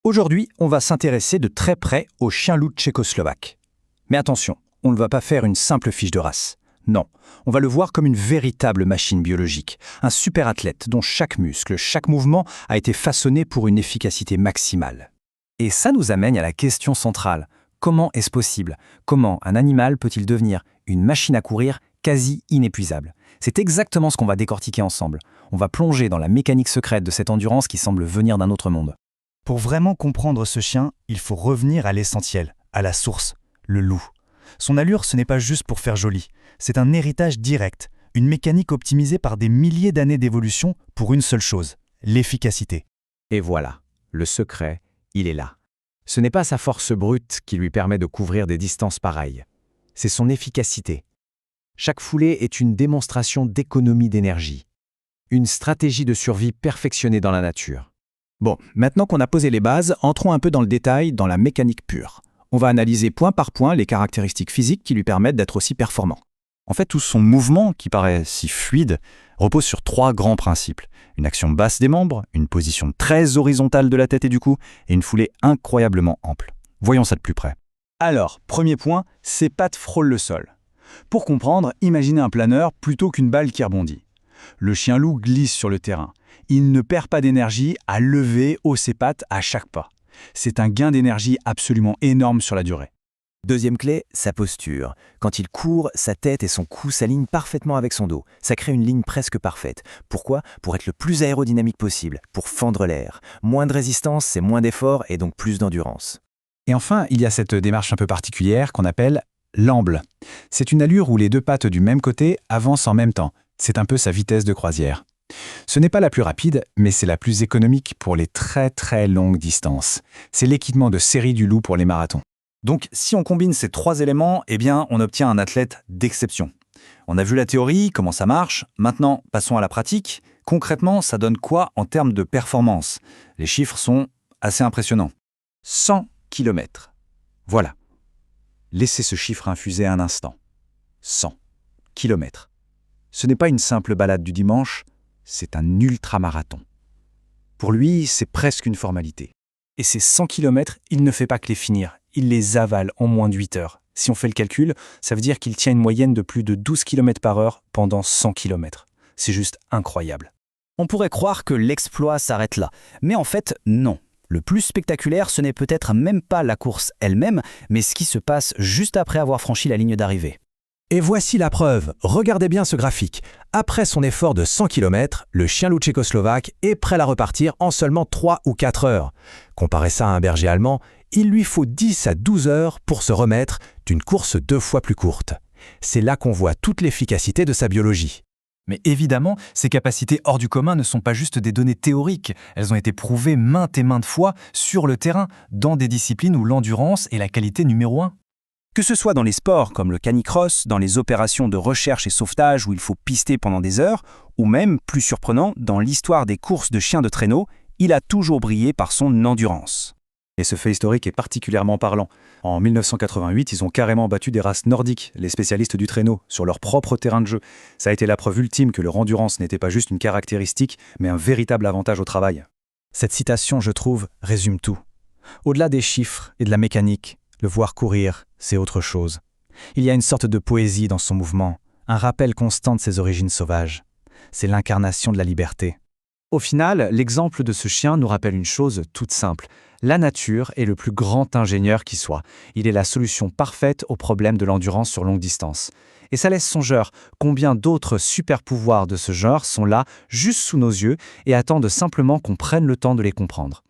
Aujourd'hui, on va s'intéresser de très près au chien loup tchécoslovaque. Mais attention, on ne va pas faire une simple fiche de race. Non, on va le voir comme une véritable machine biologique, un super athlète dont chaque muscle, chaque mouvement a été façonné pour une efficacité maximale. Et ça nous amène à la question centrale. Comment est-ce possible? Comment un animal peut-il devenir une machine à courir quasi inépuisable? C'est exactement ce qu'on va décortiquer ensemble. On va plonger dans la mécanique secrète de cette endurance qui semble venir d'un autre monde. Pour vraiment comprendre ce chien, il faut revenir à l'essentiel, à la source, le loup. Son allure, ce n'est pas juste pour faire joli, c'est un héritage direct, une mécanique optimisée par des milliers d'années d'évolution pour une seule chose, l'efficacité. Et voilà, le secret, il est là. Ce n'est pas sa force brute qui lui permet de couvrir des distances pareilles. C'est son efficacité. Chaque foulée est une démonstration d'économie d'énergie. Une stratégie de survie perfectionnée dans la nature. Bon, maintenant qu'on a posé les bases, entrons un peu dans le détail, dans la mécanique pure. On va analyser point par point les caractéristiques physiques qui lui permettent d'être aussi performant. En fait, tout son mouvement, qui paraît si fluide, repose sur 3 grands principes. Une action basse des membres, une position très horizontale de la tête et du cou, et une foulée incroyablement ample. Voyons ça de plus près. Alors, premier point, ses pattes frôlent le sol. Pour comprendre, imaginez un planeur plutôt qu'une balle qui rebondit. Le chien loup glisse sur le terrain. Il ne perd pas d'énergie à lever haut ses pattes à chaque pas. C'est un gain d'énergie absolument énorme sur la durée. Deuxième clé, sa posture. Quand il court, sa tête et son cou s'alignent parfaitement avec son dos. Ça crée une ligne presque parfaite. Pourquoi? Pour être le plus aérodynamique possible, pour fendre l'air. Moins de résistance, c'est moins d'effort et donc plus d'endurance. Et enfin, il y a cette démarche un peu particulière qu'on appelle l'amble. C'est une allure où les 2 pattes du même côté avancent en même temps. C'est un peu sa vitesse de croisière. Ce n'est pas la plus rapide, mais c'est la plus économique pour les très très longues distances. C'est l'équipement de série du loup pour les marathons. Donc, si on combine ces 3 éléments, eh bien, on obtient un athlète d'exception. On a vu la théorie, comment ça marche. Maintenant, passons à la pratique. Concrètement, ça donne quoi en termes de performance? Les chiffres sont assez impressionnants. 100 km. Voilà. Laissez ce chiffre infuser un instant. 100 km. Ce n'est pas une simple balade du dimanche, c'est un ultramarathon. Pour lui, c'est presque une formalité. Et ces 100 km, il ne fait pas que les finir, il les avale en moins de 8 heures. Si on fait le calcul, ça veut dire qu'il tient une moyenne de plus de 12 km/h pendant 100 km. C'est juste incroyable. On pourrait croire que l'exploit s'arrête là, mais en fait, non. Le plus spectaculaire, ce n'est peut-être même pas la course elle-même, mais ce qui se passe juste après avoir franchi la ligne d'arrivée. Et voici la preuve, regardez bien ce graphique. Après son effort de 100 km, le chien loup tchécoslovaque est prêt à repartir en seulement 3 ou 4 heures. Comparez ça à un berger allemand, il lui faut 10 à 12 heures pour se remettre d'une course 2 fois plus courte. C'est là qu'on voit toute l'efficacité de sa biologie. Mais évidemment, ces capacités hors du commun ne sont pas juste des données théoriques. Elles ont été prouvées maintes et maintes fois sur le terrain, dans des disciplines où l'endurance est la qualité numéro 1. Que ce soit dans les sports comme le canicross, dans les opérations de recherche et sauvetage où il faut pister pendant des heures, ou même, plus surprenant, dans l'histoire des courses de chiens de traîneau, il a toujours brillé par son endurance. Et ce fait historique est particulièrement parlant. En 1988, ils ont carrément battu des races nordiques, les spécialistes du traîneau, sur leur propre terrain de jeu. Ça a été la preuve ultime que leur endurance n'était pas juste une caractéristique, mais un véritable avantage au travail. Cette citation, je trouve, résume tout. Au-delà des chiffres et de la mécanique, le voir courir, c'est autre chose. Il y a une sorte de poésie dans son mouvement, un rappel constant de ses origines sauvages. C'est l'incarnation de la liberté. Au final, l'exemple de ce chien nous rappelle une chose toute simple. La nature est le plus grand ingénieur qui soit. Il est la solution parfaite au problème de l'endurance sur longue distance. Et ça laisse songeur combien d'autres super-pouvoirs de ce genre sont là, juste sous nos yeux, et attendent simplement qu'on prenne le temps de les comprendre.